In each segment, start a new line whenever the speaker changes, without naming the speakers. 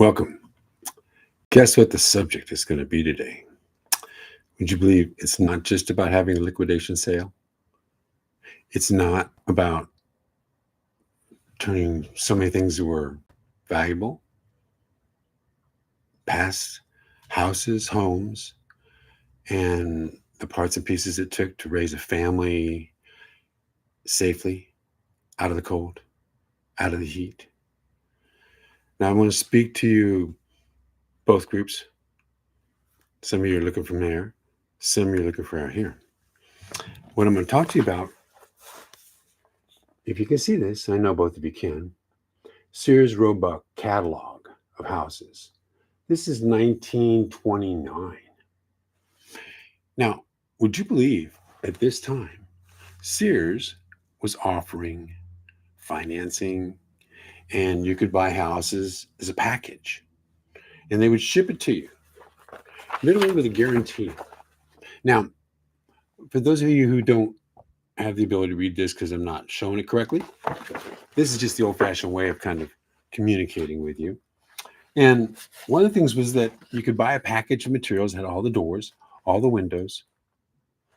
Welcome. Guess what the subject is going to be today? Would you believe it's not just about having a liquidation sale? It's not about turning so many things that were valuable, past houses, homes, and the parts and pieces it took to raise a family safely out of the cold, out of the heat. Now, I want to speak to you, both groups. Some of you are looking from there, some of you are looking for out here. What I'm going to talk to you about, if you can see this, I know both of you can, Sears Roebuck catalog of houses. This is 1929. Now, would you believe at this time, Sears was offering financing and you could buy houses as a package and they would ship it to you, literally with a guarantee. Now, for those of you who don't have the ability to read this because I'm not showing it correctly, this is just the old-fashioned way of kind of communicating with you. And one of the things was that you could buy a package of materials that had all the doors, all the windows,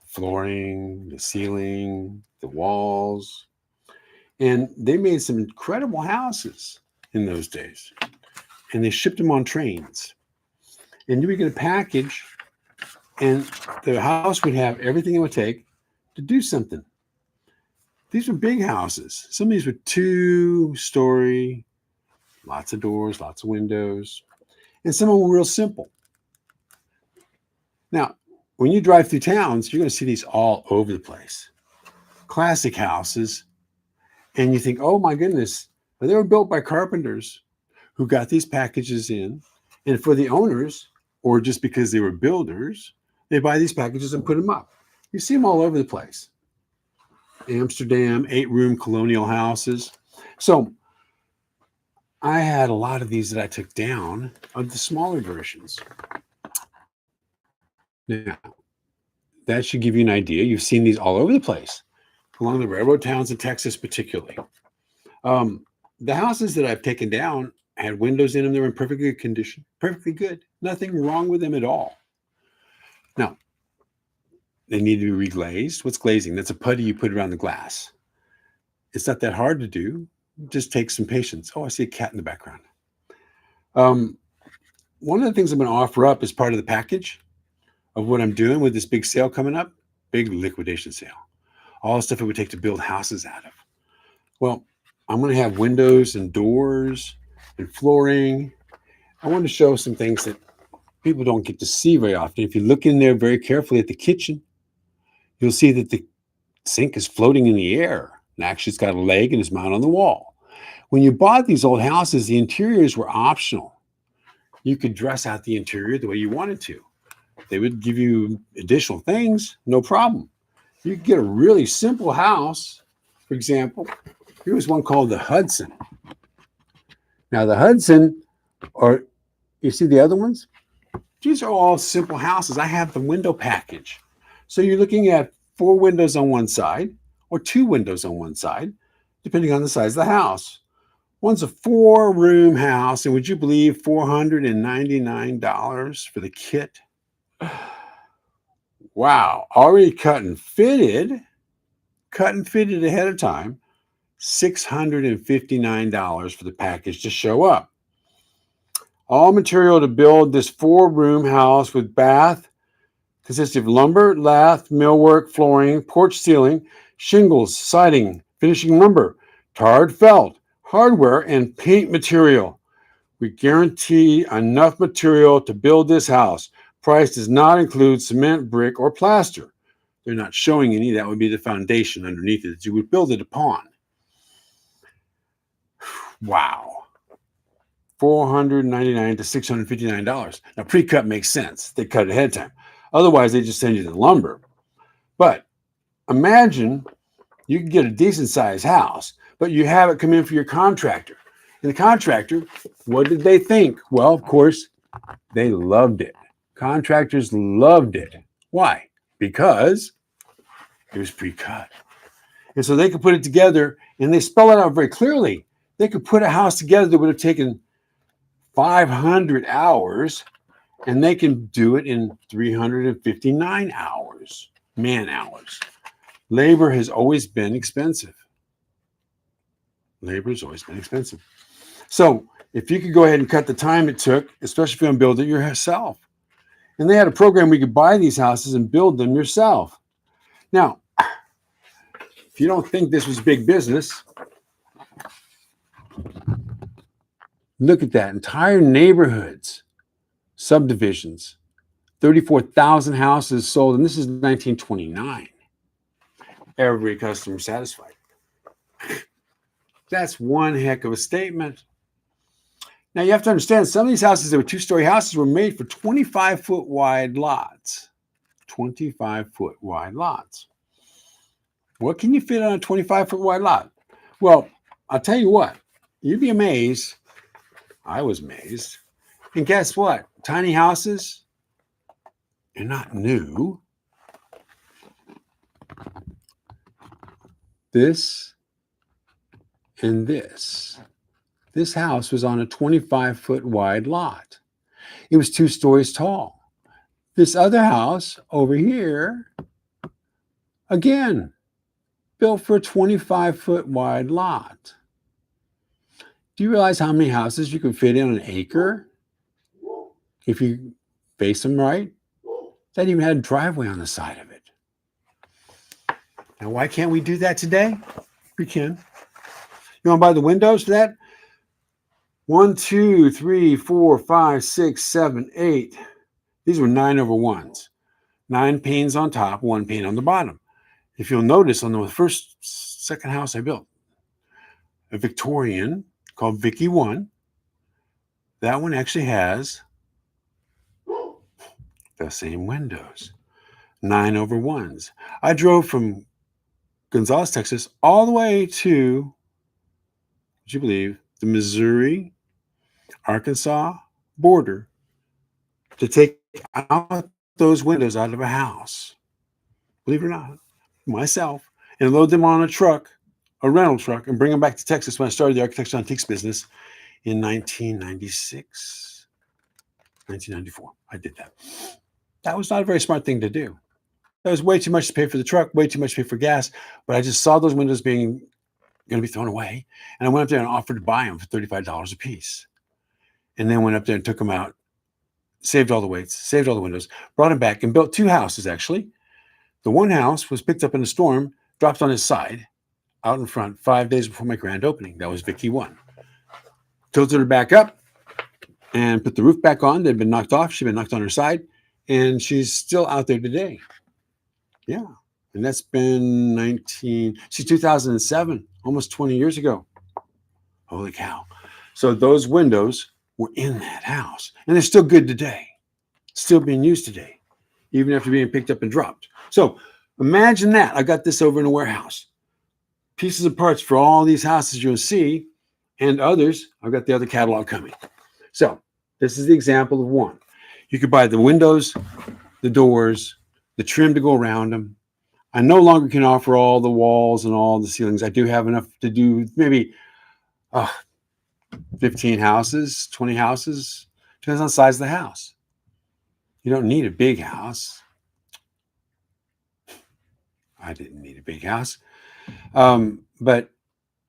flooring, the ceiling, the walls. And they made some incredible houses in those days. And they shipped them on trains. And you would get a package, and the house would have everything it would take to do something. These were big houses. Some of these were 2-story, lots of doors, lots of windows, and some of them were real simple. Now, when you drive through towns, you're going to see these all over the place. Classic houses. And you think, oh my goodness, they were built by carpenters who got these packages in. And for the owners, or just because they were builders, they buy these packages and put them up. You see them all over the place. Amsterdam, 8-room colonial houses. So I had a lot of these that I took down of the smaller versions. Now, that should give you an idea. You've seen these all over the place, along the railroad towns in Texas particularly. The houses that I've taken down had windows in them that were in perfect good condition, perfectly good. Nothing wrong with them at all. Now, they need to be reglazed. What's glazing? That's a putty you put around the glass. It's not that hard to do. It just takes some patience. Oh, I see a cat in the background. One of the things I'm going to offer up as part of the package of what I'm doing with this big sale coming up, big liquidation sale, all the stuff it would take to build houses out of. Well, I'm going to have windows and doors and flooring. I want to show some things that people don't get to see very often. If you look in there very carefully at the kitchen, you'll see that the sink is floating in the air. And actually, it's got a leg and is mounted on the wall. When you bought these old houses, the interiors were optional. You could dress out the interior the way you wanted to. They would give you additional things, no problem. You could get a really simple house. For example, here was one called the Hudson. Now, the Hudson, or you see the other ones? These are all simple houses. I have the window package. So you're looking at 4 windows on one side or 2 windows on one side, depending on the size of the house. One's a 4-room house, and would you believe $499 for the kit? Wow, already cut and fitted ahead of time, $659 for the package to show up. All material to build this 4-room house with bath consists of lumber, lath, millwork, flooring, porch ceiling, shingles, siding, finishing lumber, tarred felt, hardware, and paint material. We guarantee enough material to build this house. Price does not include cement, brick, or plaster. They're not showing any. That would be the foundation underneath it that you would build it upon. Wow. $499 to $659. Now, pre-cut makes sense. They cut it ahead of time. Otherwise, they just send you the lumber. But imagine you can get a decent-sized house, but you have it come in for your contractor. And the contractor, what did they think? Well, of course, they loved it. Contractors loved it. Why? Because it was pre-cut. And so they could put it together, and they spell it out very clearly. They could put a house together that would have taken 500 hours, and they can do it in 359 hours, man hours. Labor has always been expensive. Labor has always been expensive. So if you could go ahead and cut the time it took, especially if you want to build it yourself. And they had a program where you could buy these houses and build them yourself. Now, if you don't think this was big business, look at that. Entire neighborhoods, subdivisions, 34,000 houses sold, and this is 1929. Every customer satisfied. That's one heck of a statement. Now, you have to understand, some of these houses that were two-story houses were made for 25-foot wide lots. 25-foot wide lots. What can you fit on a 25-foot wide lot? Well, I'll tell you what. You'd be amazed. I was amazed. And guess what? Tiny houses, they're not new. This and this. This house was on a 25-foot wide lot. It was 2 stories tall. This other house over here, again, built for a 25-foot wide lot. Do you realize how many houses you can fit in an acre if you face them right? That even had a driveway on the side of it. Now, why can't we do that today? We can. You want to buy the windows for that? 1, 2, 3, 4, 5, 6, 7, 8. These were 9/1s. 9 panes on top, 1 pane on the bottom. If you'll notice on the second house I built, a Victorian called Vicky 1. That one actually has the same windows. 9/1s. I drove from Gonzales, Texas, all the way to, would you believe, the Missouri, Arkansas border to take out those windows out of a house. Believe it or not, myself, and load them on a truck, a rental truck, and bring them back to Texas when I started the architectural antiques business in 1996, 1994. I did that. That was not a very smart thing to do. That was way too much to pay for the truck, way too much to pay for gas. But I just saw those windows being going to be thrown away, and I went up there and offered to buy them for $35 a piece. And then went up there and took them out, saved all the weights, saved all the windows, brought them back, and built 2 houses, actually. The one house was picked up in a storm, dropped on its side, out in front, 5 days before my grand opening. That was Vicky 1. Tilted her back up and put the roof back on. They'd been knocked off. She'd been knocked on her side, and she's still out there today. Yeah, and that's been she's 2007, almost 20 years ago. Holy cow. So those windows were in that house, and they're still good today, still being used today, even after being picked up and dropped. So imagine that. I got this over in a warehouse. Pieces and parts for all these houses you'll see, and others. I've got the other catalog coming. So this is the example of one. You could buy the windows, the doors, the trim to go around them. I no longer can offer all the walls and all the ceilings. I do have enough to do maybe 15 houses, 20 houses. Depends on the size of the house. You don't need a big house. I didn't need a big house. But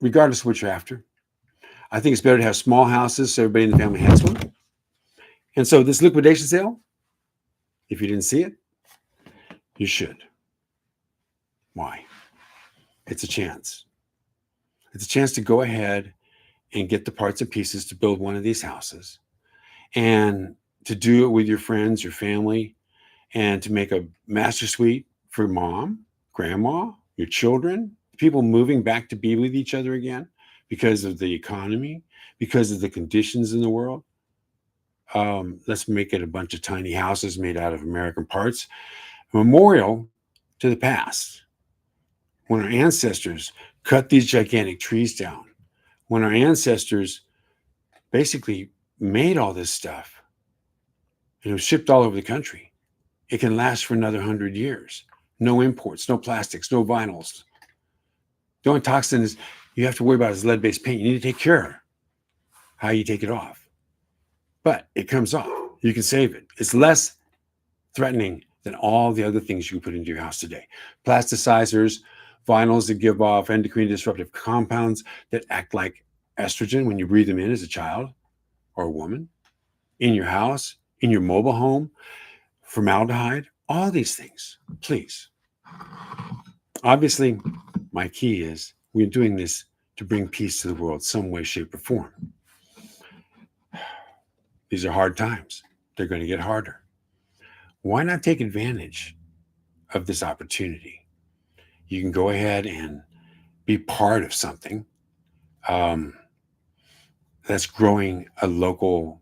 regardless of what you're after, I think it's better to have small houses so everybody in the family has one. And so this liquidation sale, if you didn't see it, you should. Why? It's a chance. It's a chance to go ahead and get the parts and pieces to build one of these houses, and to do it with your friends, your family, and to make a master suite for mom, grandma, your children, people moving back to be with each other again because of the economy, because of the conditions in the world. Let's make it a bunch of tiny houses made out of American parts. A memorial to the past. When our ancestors cut these gigantic trees down, when our ancestors basically made all this stuff, and it was shipped all over the country, it can last for another 100 years. No imports, no plastics, no vinyls. The only toxin is you have to worry about is lead-based paint. You need to take care of how you take it off. but it comes off. You can save it. It's less threatening than all the other things you put into your house today. Plasticizers, vinyls that give off endocrine disruptive compounds that act like estrogen when you breathe them in as a child or a woman, in your house, in your mobile home, formaldehyde, all these things. Please. Obviously, my key is we're doing this to bring peace to the world some way, shape, or form. These are hard times. They're going to get harder. Why not take advantage of this opportunity? You can go ahead and be part of something that's growing a local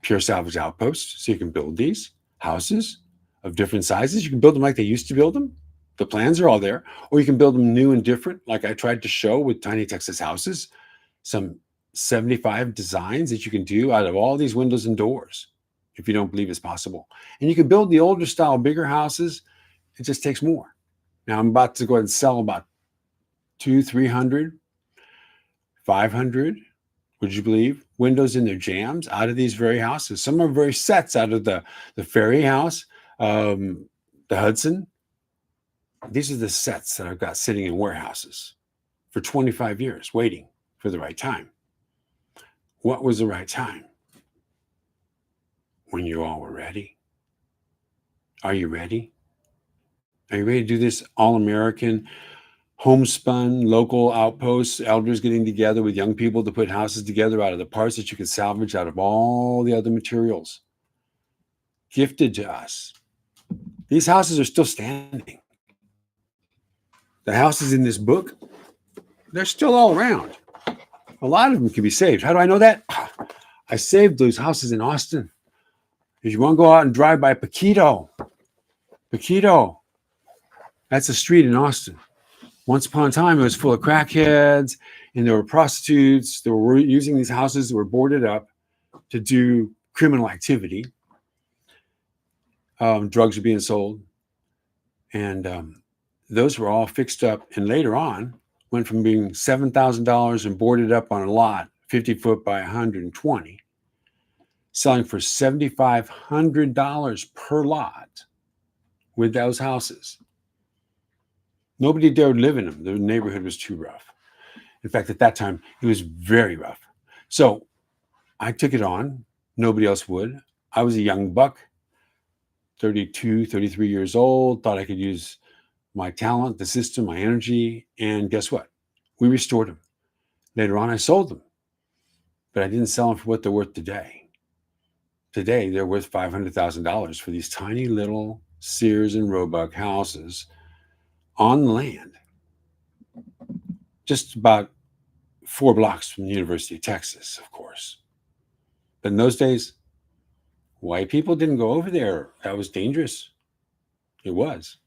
pure salvage outpost. So you can build these houses of different sizes. You can build them like they used to build them. The plans are all there. Or you can build them new and different, like I tried to show with Tiny Texas Houses, some 75 designs that you can do out of all these windows and doors, if you don't believe it's possible. And you can build the older style, bigger houses. It just takes more. Now I'm about to go ahead and sell about 200, 300, 500, would you believe, windows in their jams out of these very houses. Some are very sets out of the Ferry House, the Hudson. These are the sets that I've got sitting in warehouses for 25 years, waiting for the right time. What was the right time? When you all were ready. Are you ready? Are you ready to do this all-American, homespun, local outposts, elders getting together with young people to put houses together out of the parts that you can salvage out of all the other materials gifted to us? These houses are still standing. The houses in this book, they're still all around. A lot of them can be saved. How do I know that? I saved those houses in Austin. If you want to go out and drive by Paquito, that's a street in Austin. Once upon a time, it was full of crackheads, and there were prostitutes that were using these houses that were boarded up to do criminal activity. Drugs were being sold. And those were all fixed up. And later on, went from being $7,000 and boarded up on a lot, 50 foot by 120, selling for $7,500 per lot with those houses. Nobody dared live in them. The neighborhood was too rough. In fact, at that time, it was very rough. So I took it on. Nobody else would. I was a young buck, 32, 33 years old, thought I could use my talent, the system, my energy. And guess what? We restored them. Later on, I sold them. But I didn't sell them for what they're worth today. Today, they're worth $500,000 for these tiny little Sears and Roebuck houses on the land, just about 4 blocks from the University of Texas, of course. But in those days, white people didn't go over there. That was dangerous. It was.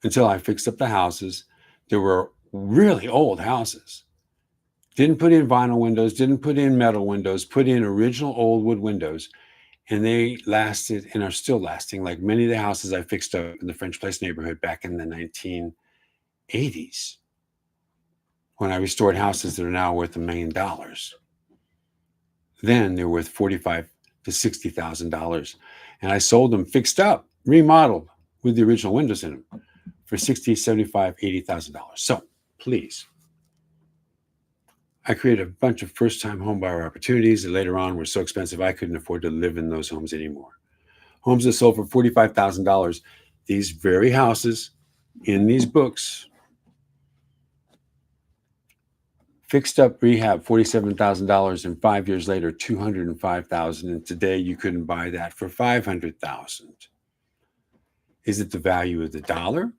Until I fixed up the houses. They were really old houses. Didn't put in vinyl windows, didn't put in metal windows, put in original old wood windows. And they lasted and are still lasting, like many of the houses I fixed up in the French Place neighborhood back in the 1980s, when I restored houses that are now worth $1 million. Then they're worth $45,000 to $60,000. And I sold them fixed up, remodeled with the original windows in them for $60,000, $75,000, $80,000. So please, I created a bunch of first-time homebuyer opportunities that later on were so expensive I couldn't afford to live in those homes anymore. Homes that sold for $45,000. These very houses in these books, fixed up rehab, $47,000, and 5 years later, $205,000. And today you couldn't buy that for $500,000. Is it the value of the dollar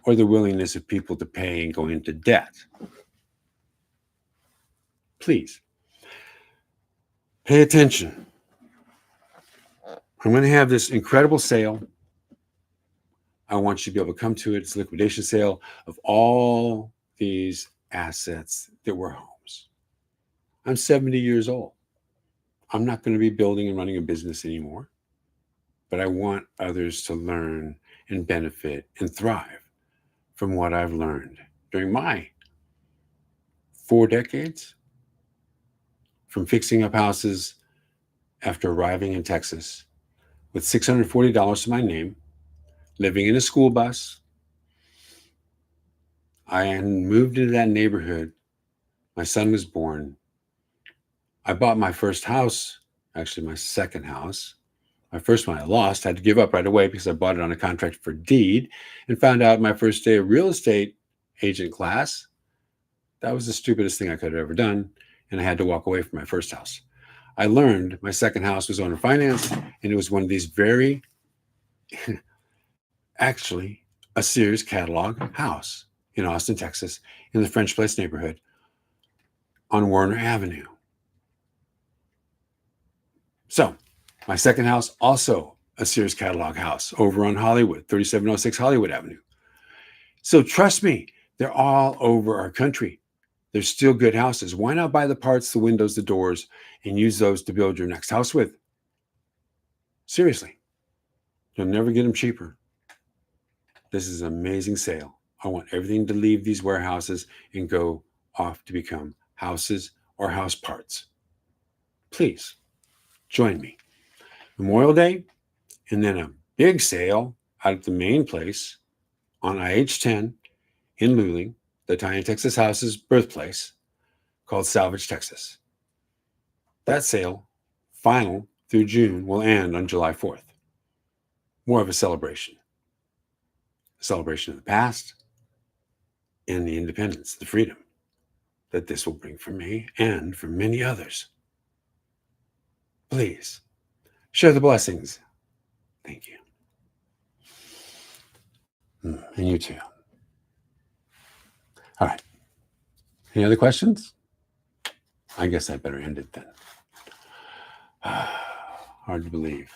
or the willingness of people to pay and go into debt? Please pay attention. I'm going to have this incredible sale. I want you to be able to come to it. It's a liquidation sale of all these assets that were homes. I'm 70 years old. I'm not going to be building and running a business anymore, but I want others to learn and benefit and thrive from what I've learned during my 4 decades from fixing up houses after arriving in Texas with $640 to my name, living in a school bus. I moved into that neighborhood. My son was born. I bought my first house, actually my second house. My first one I lost, had to give up right away because I bought it on a contract for deed and found out my first day of real estate agent class, that was the stupidest thing I could have ever done. And I had to walk away from my first house. I learned my second house was owner finance, and it was one of these very, actually, a Sears catalog house in Austin, Texas, in the French Place neighborhood on Warner Avenue. So, my second house, also a Sears catalog house over on Hollywood, 3706 Hollywood Avenue. So, trust me, they're all over our country. They're still good houses. Why not buy the parts, the windows, the doors, and use those to build your next house with? Seriously, you'll never get them cheaper. This is an amazing sale. I want everything to leave these warehouses and go off to become houses or house parts. Please join me. Memorial Day, and then a big sale out at the main place on IH10 in Luling, the Italian Texas House's birthplace, called Salvage Texas. That sale, final through June, will end on July 4th. More of a celebration. A celebration of the past and the independence, the freedom that this will bring for me and for many others. Please share the blessings. Thank you. And you too. All right. Any other questions? I guess I better end it then. Hard to believe.